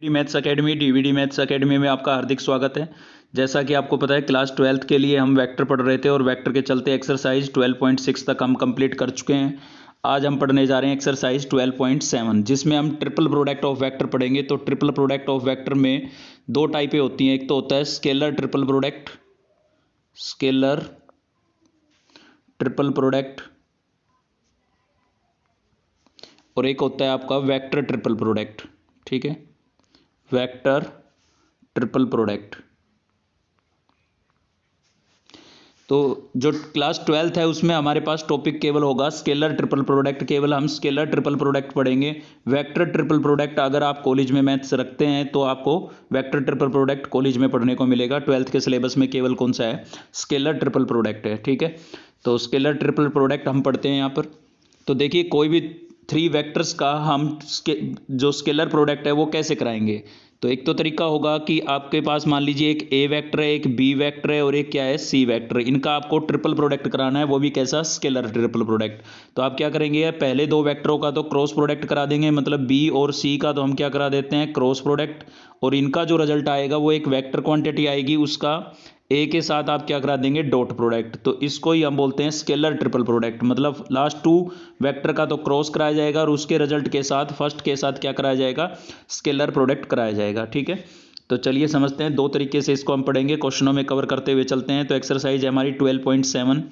Maths academy DVD maths academy में आपका हार्दिक स्वागत है। जैसा कि आपको पता है क्लास 12th के लिए हम वेक्टर पढ़ रहे थे और वेक्टर के चलते एक्सरसाइज 12.6 तक हम कंप्लीट कर चुके हैं। आज हम पढ़ने जा रहे हैं एक्सरसाइज 12.7 जिसमें हम ट्रिपल प्रोडक्ट ऑफ वेक्टर पढ़ेंगे। तो ट्रिपल प्रोडक्ट ऑफ वेक्टर में दो टाइपें होती हैं। एक तो होता है स्केलर ट्रिपल प्रोडक्ट और एक होता है आपका वेक्टर ट्रिपल प्रोडक्ट। ठीक है, वेक्टर ट्रिपल प्रोडक्ट। तो जो क्लास 12th है उसमें हमारे पास टॉपिक केवल होगा स्केलर ट्रिपल प्रोडक्ट। केवल हम स्केलर ट्रिपल प्रोडक्ट पढ़ेंगे। वेक्टर ट्रिपल प्रोडक्ट अगर आप कॉलेज में मैथ्स रखते हैं तो आपको वेक्टर ट्रिपल प्रोडक्ट कॉलेज में पढ़ने को मिलेगा। 12th के सिलेबस में केवल कौन सा है, स्केलर ट्रिपल प्रोडक्ट है। ठीक है, तो स्केलर ट्रिपल प्रोडक्ट हम पढ़ते हैं यहाँ पर। तो देखिए, कोई भी थ्री वेक्टर्स का हम जो स्केलर प्रोडक्ट है वो कैसे कराएंगे। तो एक तो तरीका होगा कि आपके पास मान लीजिए एक ए वेक्टर है, एक बी वेक्टर है और एक क्या है, सी वेक्टर। इनका आपको ट्रिपल प्रोडक्ट कराना है, वो भी कैसा, स्केलर ट्रिपल प्रोडक्ट। तो आप क्या करेंगे, पहले दो वेक्टरों का तो क्रॉस प्रोडक्ट करा देंगे, मतलब बी और सी का तो हम क्या करा देते हैं, क्रॉस प्रोडक्ट। और इनका जो रिजल्ट आएगा वो एक वेक्टर क्वांटिटी आएगी, उसका ए के साथ आप क्या करा देंगे, डॉट प्रोडक्ट। तो इसको ही हम बोलते हैं स्केलर ट्रिपल प्रोडक्ट। मतलब लास्ट टू वेक्टर का तो क्रॉस कराया जाएगा और उसके रिजल्ट के साथ फर्स्ट के साथ क्या कराया जाएगा, स्केलर प्रोडक्ट कराया जाएगा। ठीक है, तो चलिए समझते हैं। दो तरीके से इसको हम पढ़ेंगे, क्वेश्चनों में कवर करते हुए चलते हैं। तो एक्सरसाइज है हमारी 12.7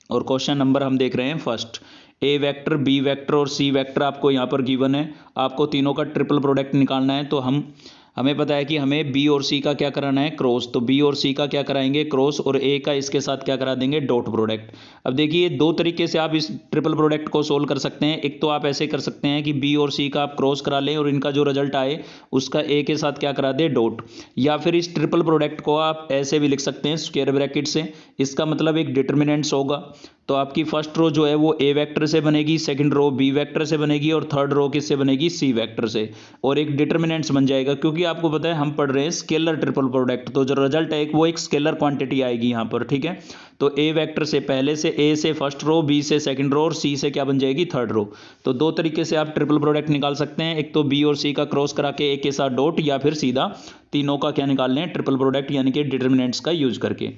और क्वेश्चन नंबर हम देख रहे हैं फर्स्ट। ए वेक्टर, बी वेक्टर और सी वेक्टर आपको यहाँ पर गिवन है। आपको तीनों का ट्रिपल प्रोडक्ट निकालना है। तो हमें पता है कि हमें बी और सी का क्या कराना है, क्रॉस। तो बी और सी का क्या कराएंगे, क्रॉस, और ए का इसके साथ क्या करा देंगे, डॉट प्रोडक्ट। अब देखिए, दो तरीके से आप इस ट्रिपल प्रोडक्ट को सोल्व कर सकते हैं। एक तो आप ऐसे कर सकते हैं कि बी और सी का आप क्रॉस करा लें और इनका जो रिजल्ट आए उसका ए के साथ क्या करा दे, डॉट। या फिर इस ट्रिपल प्रोडक्ट को आप ऐसे भी लिख सकते हैं स्क्वायर ब्रैकेट से। इसका मतलब एक डिटर्मिनेंट्स होगा। तो आपकी फर्स्ट रो जो है वो ए वेक्टर से बनेगी, सेकंड रो बी वेक्टर से बनेगी और थर्ड रो किससे बनेगी, सी वेक्टर से। और एक डिटर्मिनेंट्स बन जाएगा, क्योंकि आपको पता है हम पढ़ रहे हैं स्केलर ट्रिपल प्रोडक्ट। तो जो रिजल्ट है वो एक स्केलर क्वांटिटी आएगी यहाँ पर। ठीक है, तो ए वेक्टर से पहले से, ए से फर्स्ट रो, बी से सेकंड रो और सी से क्या बन जाएगी, थर्ड रो। तो दो तरीके से आप ट्रिपल प्रोडक्ट निकाल सकते हैं। एक तो बी और सी का क्रॉस करा के ए के साथ डॉट, या फिर सीधा तीनों का क्या निकाल लें, ट्रिपल प्रोडक्ट, यानी कि डिटर्मिनेंट्स का यूज करके।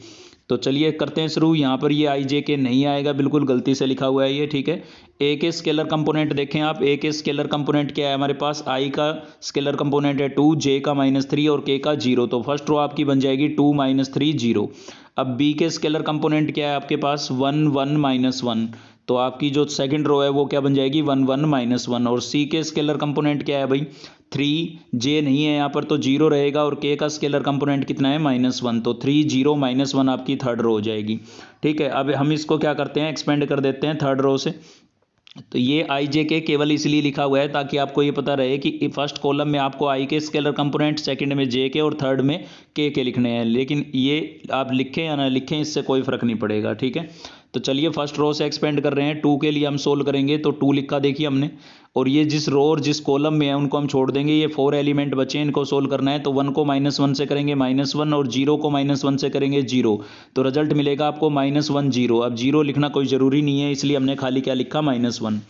तो चलिए करते हैं शुरू। यहाँ पर ये आई जे के नहीं आएगा, बिल्कुल गलती से लिखा हुआ है ये। ठीक है, ए के स्केलर कंपोनेंट देखें आप। ए के स्केलर कंपोनेंट क्या है हमारे पास, आई का स्केलर कंपोनेंट है 2, जे का -3 और के का 0। तो फर्स्ट रो आपकी बन जाएगी 2 -3 0। अब बी के स्केलर कंपोनेंट क्या है आपके पास, 1 1 -1। तो आपकी जो सेकंड रो है वो क्या बन जाएगी, 1 1 -1। और सी के स्केलर कंपोनेंट क्या है भाई, 3, जे नहीं है यहाँ पर तो 0 रहेगा। और के का स्केलर कंपोनेंट कितना है, -1। तो 3 0 -1 आपकी थर्ड रो हो जाएगी। ठीक है, अब हम इसको क्या करते हैं, एक्सपेंड कर देते हैं थर्ड रो से। तो ये आई जे के केवल इसलिए लिखा हुआ है ताकि आपको ये पता रहे कि फर्स्ट कॉलम में आपको आई के स्केलर कंपोनेंट, सेकंड में जे के और थर्ड में के लिखने हैं। लेकिन ये आप लिखें या ना लिखें, इससे कोई फर्क नहीं पड़ेगा। ठीक है, तो चलिए फर्स्ट रो से एक्सपेंड कर रहे हैं। 2 के लिए हम सोल्व करेंगे, तो 2 लिखा देखिए हमने। और ये जिस रो और जिस कॉलम में है उनको हम छोड़ देंगे। ये 4 एलिमेंट बचे, इनको सोल्व करना है। तो 1 को -1 से करेंगे -1 और 0 को -1 से करेंगे 0। तो रिजल्ट मिलेगा आपको -1 0। अब 0 लिखना कोई ज़रूरी नहीं है, इसलिए हमने खाली क्या लिखा, -1।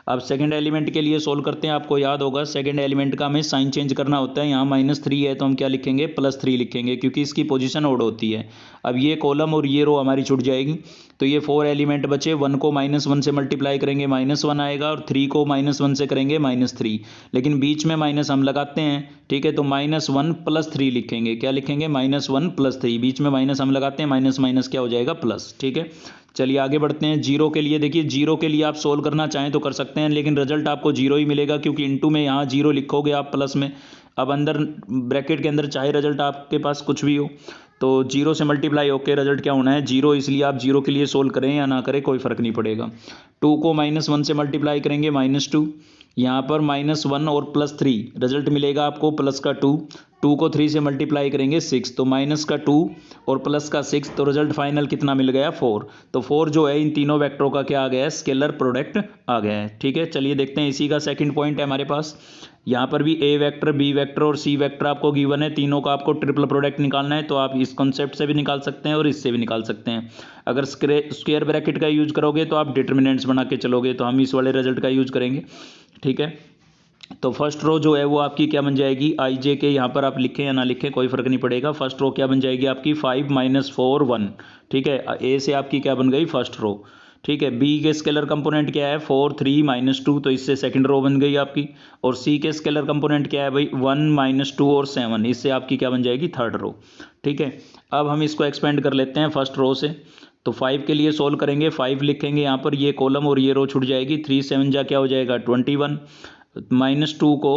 अब सेकंड एलिमेंट के लिए सोल्व करते हैं। आपको याद होगा सेकंड एलिमेंट का हमें साइन चेंज करना होता है। यहाँ -3 है तो हम क्या लिखेंगे, +3 लिखेंगे, क्योंकि इसकी पोजीशन ओड होती है। अब ये कॉलम और ये रो हमारी छूट जाएगी। तो ये 4 एलिमेंट बचे। 1 को -1 से मल्टीप्लाई करेंगे, -1 आएगा, और 3 को -1 से करेंगे -3। लेकिन बीच में माइनस हम लगाते हैं। ठीक है, तो -1 +3 लिखेंगे। क्या लिखेंगे, -1 +3। बीच में माइनस हम लगाते हैं, माइनस माइनस क्या हो जाएगा, प्लस। ठीक है, चलिए आगे बढ़ते हैं। 0 के लिए देखिए, 0 के लिए आप सोल्व करना चाहें तो कर सकते हैं, लेकिन रिजल्ट आपको 0 ही मिलेगा, क्योंकि इनटू में यहाँ 0 लिखोगे आप प्लस में। अब अंदर ब्रैकेट के अंदर चाहे रिजल्ट आपके पास कुछ भी हो, तो 0 से मल्टीप्लाई होकर रिजल्ट क्या होना है, 0। इसलिए आप 0 के लिए सोल्व करें या ना करें कोई फर्क नहीं पड़ेगा। 2 को -1 से मल्टीप्लाई करेंगे, -2। यहाँ पर -1 और +3 रिजल्ट मिलेगा आपको प्लस का 2। 2 को 3 से मल्टीप्लाई करेंगे, 6। तो माइनस का 2 और प्लस का 6। तो रिजल्ट फाइनल कितना मिल गया, 4। तो 4 जो है इन तीनों वेक्टरों का क्या आ गया है, स्केलर प्रोडक्ट आ गया है। ठीक है, चलिए देखते हैं। इसी का सेकंड पॉइंट है हमारे पास। यहाँ पर भी ए वेक्टर, बी वेक्टर और सी वेक्टर आपको गिवन है। तीनों का आपको ट्रिपल प्रोडक्ट निकालना है। तो आप इस कॉन्सेप्ट से भी निकाल सकते हैं और इससे भी निकाल सकते हैं। अगर स्क्वायर ब्रैकेट का यूज करोगे तो आप डिटर्मिनेंट्स बना के चलोगे, तो हम इस वाले रिजल्ट का यूज करेंगे। ठीक है, तो फर्स्ट रो जो है वो आपकी क्या बन जाएगी, आई जे के, यहाँ पर आप लिखें या ना लिखें कोई फर्क नहीं पड़ेगा। फर्स्ट रो क्या बन जाएगी आपकी 5 - 4 1, ठीक है। ए से आपकी क्या बन गई फर्स्ट रो, ठीक है। बी के स्केलर कंपोनेंट क्या है 4 3 -2, तो इससे सेकंड रो बन गई आपकी। और सी के स्केलर कंपोनेंट क्या है भाई 1 - 2 और 7, इससे आपकी क्या बन जाएगी थर्ड रो, ठीक है। अब हम इसको एक्सपेंड कर लेते हैं फर्स्ट रो से। तो 5 के लिए सोल्व करेंगे, 5 लिखेंगे यहाँ पर, ये कॉलम और ये रो छूट जाएगी। 3 7 जा क्या हो जाएगा 21, -2 को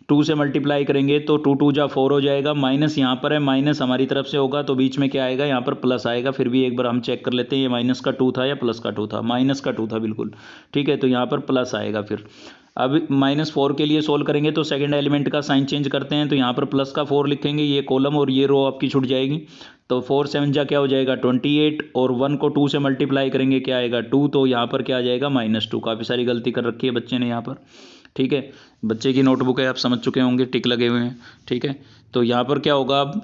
2 से मल्टीप्लाई करेंगे तो 2 2 जा 4 हो जाएगा। माइनस यहाँ पर है, माइनस हमारी तरफ से होगा तो बीच में क्या आएगा यहाँ पर प्लस आएगा। फिर भी एक बार हम चेक कर लेते हैं ये माइनस का 2 था या प्लस का 2 था, माइनस का 2 था बिल्कुल, ठीक है। तो यहाँ पर प्लस आएगा। फिर अब -4 के लिए सोल्व करेंगे तो सेकंड एलिमेंट का साइन चेंज करते हैं, तो यहाँ पर प्लस का 4 लिखेंगे, ये कॉलम और ये रो आपकी छूट जाएगी। तो 4 7 जा क्या हो जाएगा 28, और 1 को 2 से मल्टीप्लाई करेंगे क्या आएगा 2, तो यहाँ पर क्या आ जाएगा -2। काफ़ी सारी गलती कर रखी है बच्चे ने यहाँ पर, ठीक है। बच्चे की नोटबुक है, आप समझ चुके होंगे, टिक लगे हुए हैं, ठीक है। तो यहाँ पर क्या होगा, अब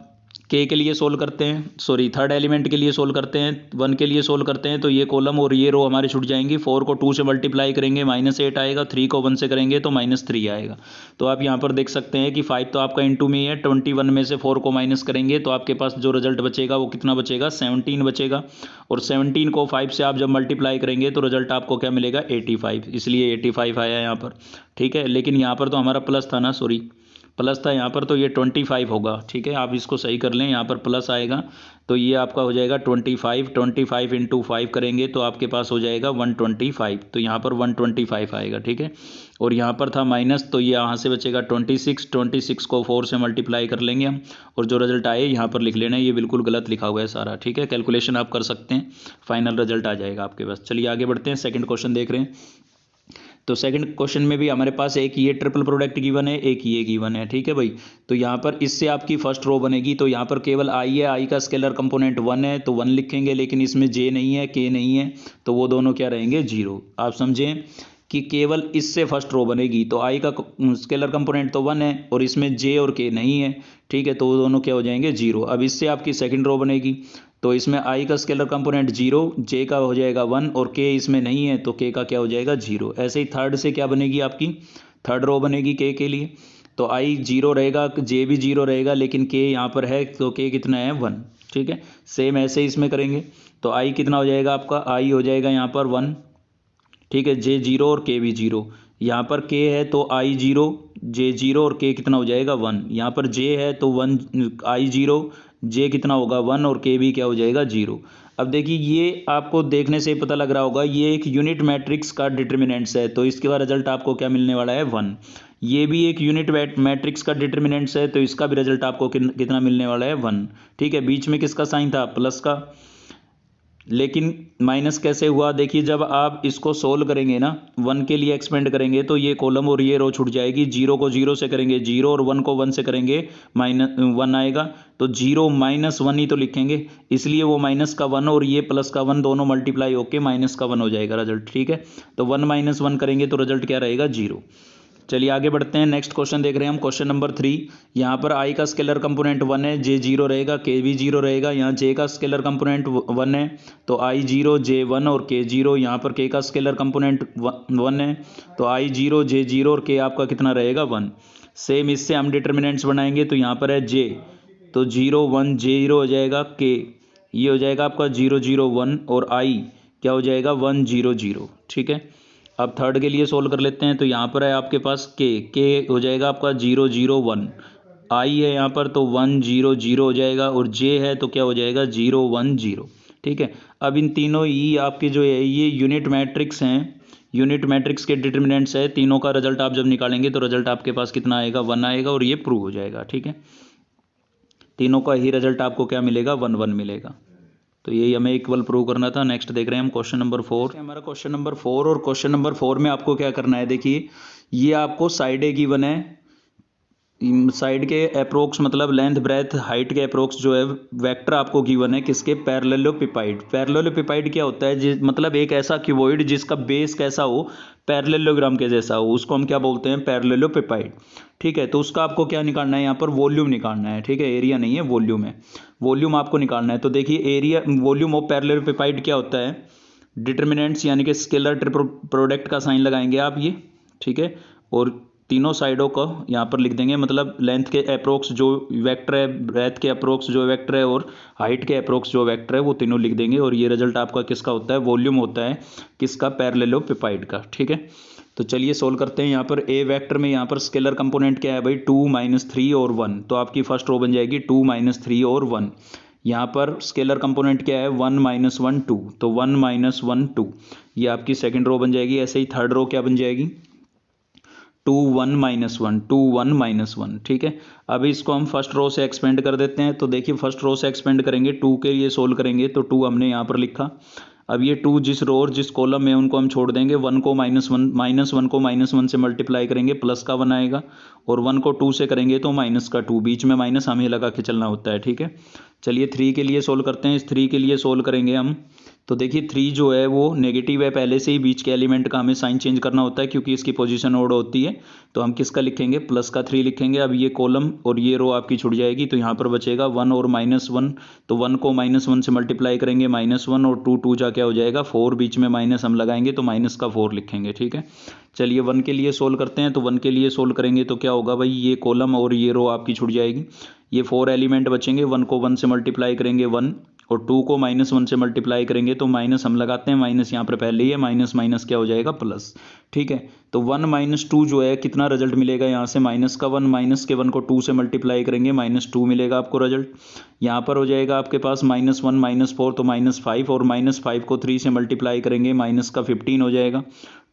के लिए सोल्व करते हैं, सॉरी थर्ड एलिमेंट के लिए सोल्व करते हैं, 1 के लिए सोल्व करते हैं, तो ये कॉलम और ये रो हमारे छूट जाएंगी। 4 को 2 से मल्टीप्लाई करेंगे -8 आएगा, 3 को 1 से करेंगे तो -3 आएगा। तो आप यहाँ पर देख सकते हैं कि 5 तो आपका इंटू में ही है, 21 में से 4 को माइनस करेंगे तो आपके पास जो रिजल्ट बचेगा वो कितना बचेगा 17 बचेगा। और 17 को 5 से आप जब मल्टीप्लाई करेंगे तो रिजल्ट आपको क्या मिलेगा 85, इसलिए 85 आया यहाँ पर, ठीक है। लेकिन यहाँ पर तो हमारा प्लस था ना, सॉरी प्लस था यहाँ पर, तो ये 25 होगा, ठीक है। आप इसको सही कर लें, यहाँ पर प्लस आएगा तो ये आपका हो जाएगा 25 इंटू 5 करेंगे तो आपके पास हो जाएगा 125, तो यहाँ पर 125 आएगा, ठीक है। और यहाँ पर था माइनस, तो ये यहाँ से बचेगा 26 को 4 से मल्टीप्लाई कर लेंगे हम, और जो रिजल्ट आए यहाँ पर लिख लेना, ये बिल्कुल गलत लिखा हुआ है सारा, ठीक है। कैलकुलेशन आप कर सकते हैं, फाइनल रिजल्ट आ जाएगा आपके पास। चलिए आगे बढ़ते हैं, सेकंड क्वेश्चन देख रहे हैं। तो सेकंड क्वेश्चन में भी हमारे पास एक ये ट्रिपल प्रोडक्ट गिवन है, एक ये गिवन है, ठीक है भाई। तो यहाँ पर इससे आपकी फर्स्ट रो बनेगी, तो यहाँ पर केवल आई है, आई का स्केलर कंपोनेंट 1 है तो 1 लिखेंगे, लेकिन इसमें जे नहीं है, के नहीं है, तो वो दोनों क्या रहेंगे 0। आप समझें कि केवल इससे फर्स्ट रो बनेगी, तो आई का स्केलर कंपोनेंट तो 1 है और इसमें जे और के नहीं है, ठीक है, तो वो दोनों क्या हो जाएंगे 0। अब इससे आपकी सेकंड रो बनेगी, तो इसमें आई का स्केलर कंपोनेंट 0, जे का हो जाएगा 1 और के इसमें नहीं है तो के का क्या हो जाएगा 0। ऐसे ही थर्ड से क्या बनेगी आपकी थर्ड रो बनेगी के लिए, तो आई 0 रहेगा, जे भी 0 रहेगा, लेकिन के यहाँ पर है तो के कितना है 1, ठीक है। सेम ऐसे इसमें करेंगे, तो आई कितना हो जाएगा आपका, आई हो जाएगा यहाँ पर 1, ठीक है, जे 0 और के भी 0। यहाँ पर के है तो आई 0, जे 0 और के कितना हो जाएगा 1। यहाँ पर जे है तो 1 आई 0, जे कितना होगा 1 और के भी क्या हो जाएगा 0। अब देखिए ये आपको देखने से पता लग रहा होगा ये एक यूनिट मैट्रिक्स का डिटर्मिनेंट्स है, तो इसके बाद रिजल्ट आपको क्या मिलने वाला है 1। ये भी एक यूनिट मैट्रिक्स का डिटर्मिनेंट्स है, तो इसका भी रिजल्ट आपको कितना मिलने वाला है 1, ठीक है। बीच में किसका साइन था प्लस का, लेकिन माइनस कैसे हुआ, देखिए जब आप इसको सोल्व करेंगे ना 1 के लिए एक्सपेंड करेंगे तो ये कॉलम और ये रो छूट जाएगी। 0 को 0 से करेंगे 0 और 1 को 1 से करेंगे -1 आएगा, तो 0 -1 ही तो लिखेंगे, इसलिए वो माइनस का 1 और ये प्लस का 1 दोनों मल्टीप्लाई होके माइनस का 1 हो जाएगा रिजल्ट, ठीक है। तो 1 - 1 करेंगे तो रिजल्ट क्या रहेगा 0। चलिए आगे बढ़ते हैं, नेक्स्ट क्वेश्चन देख रहे हैं हम, क्वेश्चन नंबर 3। यहाँ पर आई का स्केलर कंपोनेंट 1 है, जे 0 रहेगा, के भी 0 रहेगा। यहाँ जे का स्केलर कंपोनेंट 1 है तो आई 0, जे 1 और के 0। यहाँ पर के का स्केलर कंपोनेंट 1 है तो आई 0, जे 0 और के आपका कितना रहेगा 1। सेम इससे हम डिटर्मिनेंट्स बनाएंगे, तो यहाँ पर है जे, तो 0 1 0 हो जाएगा, के ये हो जाएगा आपका 0 0 1 और आई क्या हो जाएगा 1 0 0, ठीक है। अब थर्ड के लिए सोल्व कर लेते हैं, तो यहाँ पर है आपके पास के हो जाएगा आपका 0 0 1, आई है यहाँ पर तो 1 0 0 हो जाएगा, और जे है तो क्या हो जाएगा 0 1 0, ठीक है। अब इन तीनों ही आपके जो है ये यूनिट मैट्रिक्स हैं, यूनिट मैट्रिक्स के डिटर्मिनेंट्स है, तीनों का रिजल्ट आप जब निकालेंगे तो रिजल्ट आपके पास कितना आएगा 1 आएगा, और ये प्रूव हो जाएगा, ठीक है। तीनों का ही रिजल्ट आपको क्या मिलेगा 1 1 मिलेगा। तो यही हमें इक्वल प्रूव करना था। नेक्स्ट देख रहे हैं हम क्वेश्चन नंबर 4, हमारा क्वेश्चन नंबर 4, और क्वेश्चन नंबर 4 में आपको क्या करना है, देखिए ये आपको साइड ए गिवन है, साइड के अप्रोक्स मतलब लेंथ ब्रेथ हाइट के अप्रोक्स जो है वेक्टर आपको गिवन है किसके, पैरेललोपिपाइड। पैरेललोपिपाइड क्या होता है मतलब एक ऐसा क्यूबॉइड जिसका बेस कैसा हो पैरेललोग्राम के जैसा हो, उसको हम क्या बोलते हैं पैरेललोपिपाइड, ठीक है। तो उसका आपको क्या निकालना है यहाँ पर वॉल्यूम निकालना है, ठीक है, एरिया नहीं है वॉल्यूम है, वॉल्यूम आपको निकालना है। तो देखिए एरिया वॉल्यूम ऑफ पैरेललोपिपाइड क्या होता है, डिटर्मिनेंट्स यानी कि स्केलर ट्रिपल प्रोडक्ट का साइन लगाएंगे आप ये, ठीक है, और तीनों साइडों को यहाँ पर लिख देंगे, मतलब लेंथ के अप्रोक्स जो वेक्टर है, ब्रेथ के अप्रोक्स जो वेक्टर है और हाइट के अप्रोक्स जो वेक्टर है वो तीनों लिख देंगे। और ये रिजल्ट आपका किसका होता है, वॉल्यूम होता है किसका, पैरेललोपिपेड का। ठीक है, तो चलिए सोल्व करते हैं। यहाँ पर ए वेक्टर में यहाँ पर स्केलर कंपोनेंट क्या है भाई, 2 - 3 और 1, तो आपकी फर्स्ट रो बन जाएगी 2 - 3 और 1। यहाँ पर स्केलर कंपोनेंट क्या है, 1 - 1 2, तो 1 - 1 2, ये आपकी सेकंड रो बन जाएगी। ऐसे ही थर्ड रो क्या बन जाएगी, 2 1 - 1 2 1 - 1। ठीक है, अब इसको हम फर्स्ट रो से एक्सपेंड कर देते हैं। तो देखिए फर्स्ट रो से एक्सपेंड करेंगे, 2 के लिए सोल्व करेंगे तो 2 हमने यहाँ पर लिखा। अब ये 2 जिस रो और जिस कॉलम में उनको हम छोड़ देंगे, 1 को -1 को -1 से मल्टीप्लाई करेंगे, प्लस का 1 आएगा, और 1 को 2 से करेंगे तो माइनस का 2, बीच में माइनस हमें लगा के चलना होता है। ठीक है, चलिए 3 के लिए सोल्व करते हैं। इस 3 के लिए सोल्व करेंगे हम, तो देखिए 3 जो है वो नेगेटिव है, पहले से ही बीच के एलिमेंट का हमें साइन चेंज करना होता है क्योंकि इसकी पोजीशन ओड होती है। तो हम किसका लिखेंगे, प्लस का 3 लिखेंगे। अब ये कॉलम और ये रो आपकी छूट जाएगी, तो यहाँ पर बचेगा 1 और -1, तो 1 को -1 से मल्टीप्लाई करेंगे, -1, और 2 2 जा क्या हो जाएगा 4, बीच में माइनस हम लगाएंगे तो माइनस का 4 लिखेंगे। ठीक है, चलिए 1 के लिए सोल्व करते हैं। तो 1 के लिए सोल्व करेंगे तो क्या होगा भाई, ये कॉलम और ये रो आपकी छूट जाएगी, ये 4 एलिमेंट बचेंगे। 1 को 1 से मल्टीप्लाई करेंगे 1, और 2 को -1 से मल्टीप्लाई करेंगे तो माइनस हम लगाते हैं, माइनस यहाँ पर पहले ही है, माइनस माइनस क्या हो जाएगा प्लस। ठीक है, तो 1 - 2 जो है कितना रिजल्ट मिलेगा यहाँ से, माइनस का 1, माइनस के 1 को 2 से मल्टीप्लाई करेंगे, -2 मिलेगा आपको रिजल्ट। यहाँ पर हो जाएगा आपके पास -1 -4 तो -5, और -5 को 3 से मल्टीप्लाई करेंगे, माइनस का 15 हो जाएगा।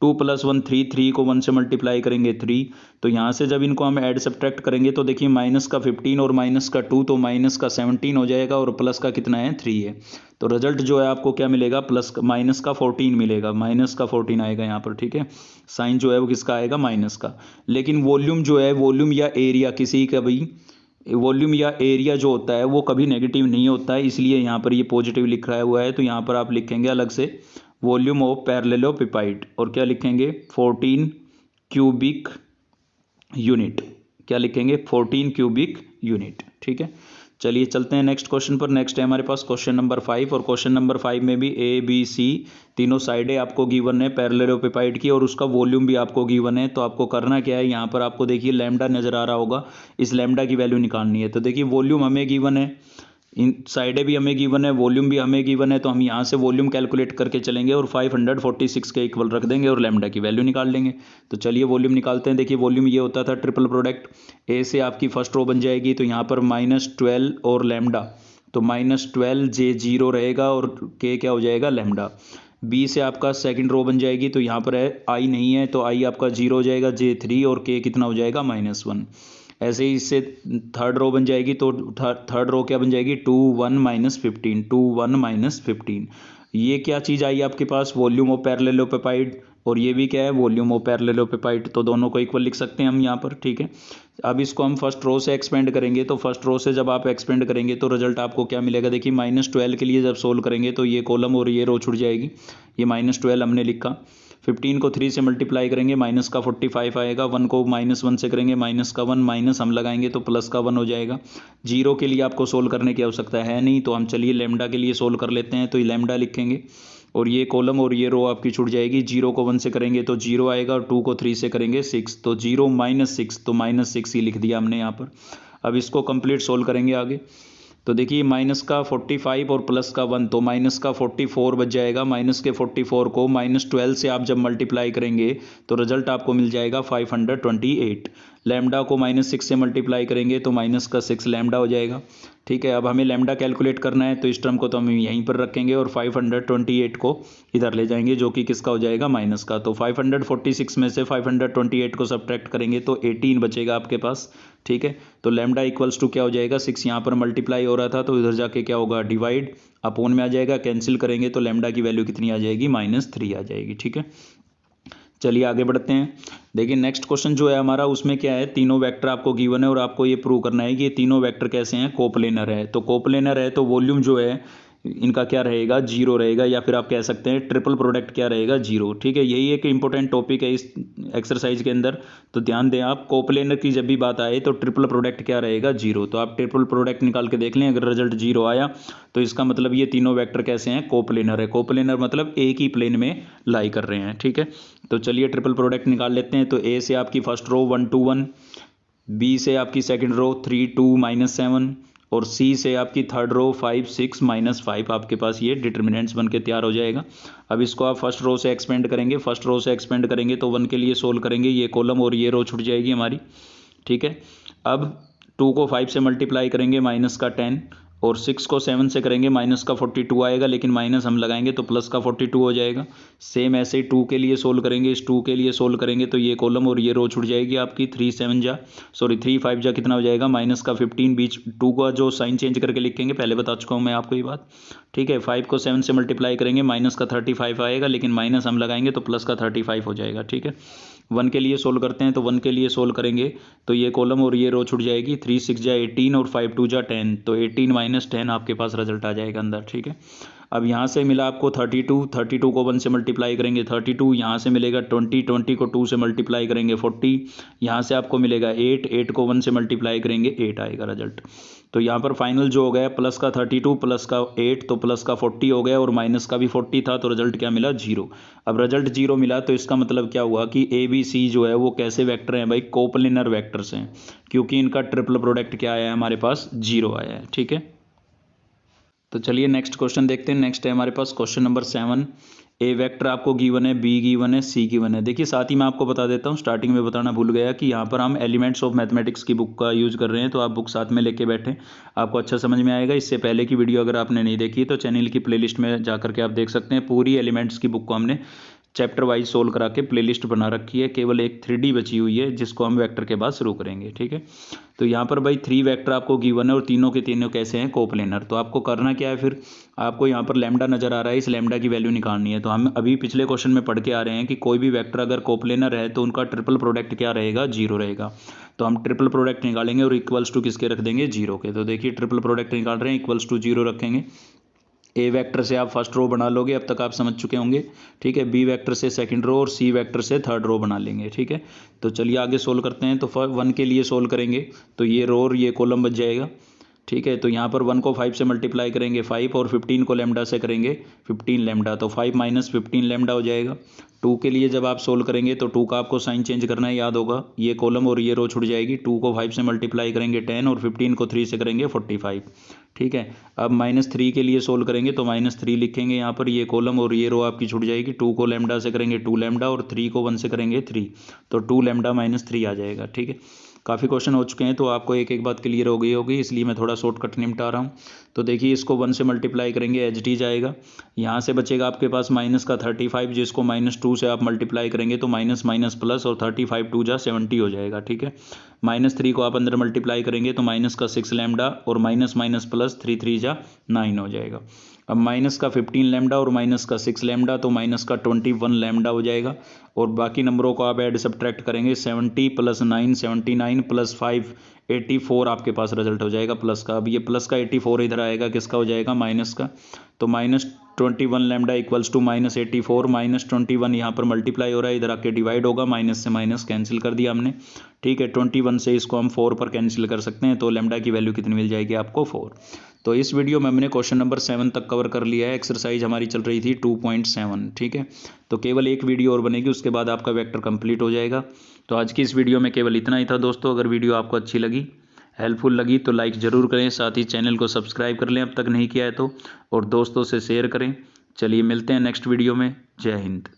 2 + 1 3, 3 को 1 से मल्टीप्लाई करेंगे 3, तो यहाँ से जब इनको हम ऐड सब्ट्रैक्ट करेंगे तो देखिए माइनस का 15 और माइनस का 2, तो माइनस का 17 हो जाएगा, और प्लस का कितना है 3 है। तो रिजल्ट जो है आपको क्या मिलेगा, प्लस माइनस का 14 मिलेगा, माइनस का 14 आएगा यहाँ पर। ठीक है, साइन जो है वो किसका आएगा, माइनस का। लेकिन वॉल्यूम जो है, वॉल्यूम या एरिया, किसी का भी वॉल्यूम या एरिया जो होता है वो कभी नेगेटिव नहीं होता है, इसलिए यहाँ पर ये पॉजिटिव लिख रहा हुआ है। तो यहाँ पर आप लिखेंगे अलग से वॉल्यूम ऑफ पैरेललोपिपेड, और क्या लिखेंगे 14 क्यूबिक यूनिट, क्या लिखेंगे 14 क्यूबिक यूनिट। ठीक है, चलिए चलते हैं नेक्स्ट क्वेश्चन पर। नेक्स्ट है हमारे पास क्वेश्चन नंबर 5, और क्वेश्चन नंबर 5 में भी ए बी सी तीनों साइडें आपको गिवन है पैरेललोपिपेड की, और उसका वॉल्यूम भी आपको गिवन है। तो आपको करना क्या है, यहाँ पर आपको देखिए लैम्डा नजर आ रहा होगा, इस लैम्डा की वैल्यू निकालनी है। तो देखिए वॉल्यूम हमें गिवन है, इन साइडें भी हमें गिवन है, वॉल्यूम भी हमें गिवन है, तो हम यहाँ से वॉल्यूम कैलकुलेट करके चलेंगे और 546 के इक्वल रख देंगे और लैम्डा की वैल्यू निकाल लेंगे। तो चलिए वॉल्यूम निकालते हैं। देखिए वॉल्यूम ये होता था ट्रिपल प्रोडक्ट, ए से आपकी फर्स्ट रो बन जाएगी, तो यहाँ पर -12 और लैम्डा, तो -12 J0 रहेगा, और के क्या हो जाएगा लैम्डा। बी से आपका सेकंड रो बन जाएगी, तो यहाँ पर है आई नहीं है, तो आई आपका 0 हो जाएगा, J3, और के कितना हो जाएगा -1। ऐसे ही इससे थर्ड रो बन जाएगी, तो थर्ड रो क्या बन जाएगी 2 1 -15, 2 1 -15। ये क्या चीज़ आई आपके पास, वॉल्यूम ऑफ पैरेललोपिपेड, और ये भी क्या है वॉल्यूम ऑफ पैरेललोपिपेड, तो दोनों को इक्वल लिख सकते हैं हम यहाँ पर। ठीक है, अब इसको हम फर्स्ट रो से एक्सपेंड करेंगे, तो फर्स्ट रो से जब आप एक्सपेंड करेंगे तो रिजल्ट आपको क्या मिलेगा, देखिए -12 के लिए जब सोल्व करेंगे तो ये कॉलम और ये रो छुट जाएगी, ये -12 हमने लिखा। 15 को 3 से मल्टीप्लाई करेंगे, माइनस का 45 आएगा, 1 को -1 से करेंगे, माइनस का 1, माइनस हम लगाएंगे तो प्लस का 1 हो जाएगा। जीरो के लिए आपको सोल्व करने की आवश्यकता है नहीं, तो हम चलिए लैम्डा के लिए सोल्व कर लेते हैं। तो ये लैम्डा लिखेंगे, और ये कॉलम और ये रो आपकी छूट जाएगी। 0 को 1 से करेंगे तो 0 आएगा, और 2 को 3 से करेंगे 6, तो 0 -6, तो -6 ही लिख दिया हमने यहाँ पर। अब इसको कंप्लीट सोल्व करेंगे आगे, तो देखिए माइनस का 45 और प्लस का 1, तो माइनस का 44 बच जाएगा। माइनस के 44 को -12 से आप जब मल्टीप्लाई करेंगे तो रिजल्ट आपको मिल जाएगा 528। लैम्डा को -6 से मल्टीप्लाई करेंगे तो माइनस का 6 लैम्डा हो जाएगा। ठीक है, अब हमें लैम्डा कैलकुलेट करना है, तो इस टर्म को तो हम यहीं पर रखेंगे और 528 को इधर ले जाएंगे, जो कि किसका हो जाएगा माइनस का। तो 546 में से 528 को सब्ट्रैक्ट करेंगे तो 18 बचेगा आपके पास। ठीक है, तो लैम्डा इक्वल्स टू क्या हो जाएगा, 6 यहाँ पर मल्टीप्लाई हो रहा था तो इधर जाके क्या होगा डिवाइड अपोन में आ जाएगा, कैंसिल करेंगे तो लैम्डा की वैल्यू कितनी आ जाएगी -3 आ जाएगी। ठीक है, चलिए आगे बढ़ते हैं। देखिए नेक्स्ट क्वेश्चन जो है हमारा, उसमें क्या है, तीनों वेक्टर आपको गिवन है और आपको ये प्रूव करना है कि ये तीनों वेक्टर कैसे हैं, कोप्लेनर है। तो कोप्लेनर है तो वॉल्यूम जो है इनका क्या रहेगा, जीरो रहेगा, या फिर आप कह सकते हैं ट्रिपल प्रोडक्ट क्या रहेगा, जीरो। ठीक है, यही एक इंपॉर्टेंट टॉपिक है इस एक्सरसाइज के अंदर। तो ध्यान दें आप, कोप्लेनर की जब भी बात आए तो ट्रिपल प्रोडक्ट क्या रहेगा, जीरो। तो आप ट्रिपल प्रोडक्ट निकाल के देख लें, अगर रिजल्ट जीरो आया तो इसका मतलब ये तीनों वेक्टर कैसे हैं, कोप्लेनर है। कोप्लेनर मतलब एक ही प्लेन में लाई कर रहे हैं। ठीक है, तो चलिए ट्रिपल प्रोडक्ट निकाल लेते हैं। तो ए से आपकी फर्स्ट रो 1 2 1, बी से आपकी सेकंड रो 3 2 -7, और सी से आपकी थर्ड रो 5 6 -5। आपके पास ये डिटर्मिनेंट्स बन के तैयार हो जाएगा। अब इसको आप फर्स्ट रो से एक्सपेंड करेंगे, फर्स्ट रो से एक्सपेंड करेंगे तो 1 के लिए सोल्व करेंगे, ये कॉलम और ये रो छूट जाएगी हमारी। ठीक है, अब 2 को 5 से मल्टीप्लाई करेंगे माइनस का 10, और 6 को 7 से करेंगे माइनस का 42 आएगा, लेकिन माइनस हम लगाएंगे तो प्लस का 42 हो जाएगा। सेम ऐसे ही 2 के लिए सोल्व करेंगे, इस 2 के लिए सोल्व करेंगे तो ये कॉलम और ये रो छूट जाएगी आपकी। 3 5 जा कितना हो जाएगा, माइनस का 15, बीच 2 का जो साइन चेंज करके लिखेंगे, पहले बता चुका हूँ मैं आपको ये बात। ठीक है, 5 को 7 से मल्टीप्लाई करेंगे माइनस का 35 आएगा, लेकिन माइनस हम लगाएंगे तो प्लस का 35 हो जाएगा। ठीक है, 1 के लिए सोल्व करते हैं, तो 1 के लिए सोल्व करेंगे तो ये कॉलम और ये रो छूट जाएगी। 3 6 जा 18 और 5 2 जा 10, तो 18 - 10 आपके पास रिजल्ट आ जाएगा अंदर। ठीक है, अब यहाँ से मिला आपको 32 को 1 से मल्टीप्लाई करेंगे 32, यहाँ से मिलेगा 20 को 2 से मल्टीप्लाई करेंगे 40, यहाँ से आपको मिलेगा 8 को 1 से मल्टीप्लाई करेंगे 8 आएगा रिजल्ट। तो यहाँ पर फाइनल जो हो गया प्लस का 32 प्लस का 8, तो प्लस का 40 हो गया, और माइनस का भी 40 था, तो रिजल्ट क्या मिला, जीरो। अब रिजल्ट जीरो मिला तो इसका मतलब क्या हुआ कि ए बी सी जो है वो कैसे वेक्टर हैं भाई, कोप्लेनर वेक्टर्स हैं, क्योंकि इनका ट्रिपल प्रोडक्ट क्या आया है हमारे पास, जीरो आया है। ठीक है, तो चलिए नेक्स्ट क्वेश्चन देखते हैं। नेक्स्ट है हमारे पास क्वेश्चन नंबर 7। ए वेक्टर आपको गिवन है, बी गिवन है, सी गिवन है। देखिए साथ ही मैं आपको बता देता हूँ, स्टार्टिंग में बताना भूल गया कि यहाँ पर हम एलिमेंट्स ऑफ मैथमेटिक्स की बुक का यूज़ कर रहे हैं, तो आप बुक साथ में लेके बैठें, आपको अच्छा समझ में आएगा। इससे पहले की वीडियो अगर आपने नहीं देखी तो चैनल की प्लेलिस्ट में जा करके आप देख सकते हैं, पूरी एलिमेंट्स की बुक को हमने चैप्टर वाइज सोल्व करा के प्लेलिस्ट बना रखी है। केवल एक 3D बची हुई है जिसको हम वेक्टर के बाद शुरू करेंगे। ठीक है, तो यहाँ पर भाई 3 वेक्टर आपको गिवन है और तीनों के तीनों कैसे हैं, कोप्लेनर। तो आपको करना क्या है, फिर आपको यहाँ पर लैम्डा नजर आ रहा है, इस लैम्डा की वैल्यू निकालनी है। तो हम अभी पिछले क्वेश्चन में पढ़ के आ रहे हैं कि कोई भी वेक्टर अगर कोप्लेनर है तो उनका ट्रिपल प्रोडक्ट क्या रहेगा, जीरो रहेगा। तो हम ट्रिपल प्रोडक्ट निकालेंगे और इक्वल्स टू किसके रख देंगे, जीरो के। तो देखिए ट्रिपल प्रोडक्ट निकाल रहे हैं, इक्वल्स टू जीरो रखेंगे। ए वेक्टर से आप फर्स्ट रो बना लोगे, अब तक आप समझ चुके होंगे। ठीक है, बी वेक्टर से सेकंड रो और सी वेक्टर से थर्ड रो बना लेंगे। ठीक है, तो चलिए आगे सोल्व करते हैं। तो 1 के लिए सोल्व करेंगे तो ये रो और ये कॉलम बच जाएगा। ठीक है, तो यहाँ पर 1 को 5 से मल्टीप्लाई करेंगे 5, और 15 को लैम्डा से करेंगे 15 लैम्डा, तो 5 - 15 लैम्डा हो जाएगा। 2 के लिए जब आप सोल्व करेंगे तो 2 का आपको साइन चेंज करना है, याद होगा। ये कॉलम और ये रो छुट जाएगी। 2 को 5 से मल्टीप्लाई करेंगे 10, और 15 को 3 से करेंगे 45। ठीक है, अब -3 के लिए सोल्व करेंगे तो -3 लिखेंगे यहाँ पर, ये कॉलम और ये रो आपकी छूट जाएगी। 2 को लैम्डा से करेंगे 2 लैम्डा, और 3 को 1 से करेंगे 3, तो 2 लैम्डा -3 आ जाएगा। ठीक है, काफ़ी क्वेश्चन हो चुके हैं तो आपको एक एक बात क्लियर हो गई होगी, इसलिए मैं थोड़ा शॉर्टकट निपटा रहा हूँ। तो देखिए इसको 1 से मल्टीप्लाई करेंगे, एच टी जाएगा। यहाँ से बचेगा आपके पास माइनस का 35, जिसको -2 से आप मल्टीप्लाई करेंगे तो माइनस माइनस प्लस, और 35 2 जा 70 हो जाएगा। ठीक है, -3 को आप अंदर मल्टीप्लाई करेंगे तो माइनस का 6 लैम्डा, और माइनस माइनस प्लस 3 3 जा 9 हो जाएगा। अब माइनस का 15 लैम्डा और माइनस का 6 लैम्डा, तो माइनस का 21 लैम्डा हो जाएगा। और बाकी नंबरों को आप ऐड सब्ट्रैक्ट करेंगे, 70 + 9 79 + 5 84 आपके पास रिजल्ट हो जाएगा प्लस का। अब ये प्लस का 84 इधर आएगा, किसका हो जाएगा, माइनस का। तो -21 लैम्डा इक्वल्स टू -84, -21 यहाँ पर मल्टीप्लाई हो रहा है, इधर आके डिवाइड होगा, माइनस से माइनस कैंसिल कर दिया हमने। ठीक है, 21 से इसको हम 4 पर कैंसिल कर सकते हैं, तो लैम्डा की वैल्यू कितनी मिल जाएगी आपको, 4। तो इस वीडियो में हमने क्वेश्चन नंबर 7 तक कवर कर लिया है। एक्सरसाइज हमारी चल रही थी 2.7। ठीक है, तो केवल एक वीडियो और बनेगी, उसके बाद आपका वेक्टर कंप्लीट हो जाएगा। तो आज की इस वीडियो में केवल इतना ही था दोस्तों। अगर वीडियो आपको अच्छी लगी, हेल्पफुल लगी, तो लाइक ज़रूर करें, साथ ही चैनल को सब्सक्राइब कर लें अब तक नहीं किया है तो, और दोस्तों से शेयर करें। चलिए मिलते हैं नेक्स्ट वीडियो में। जय हिंद।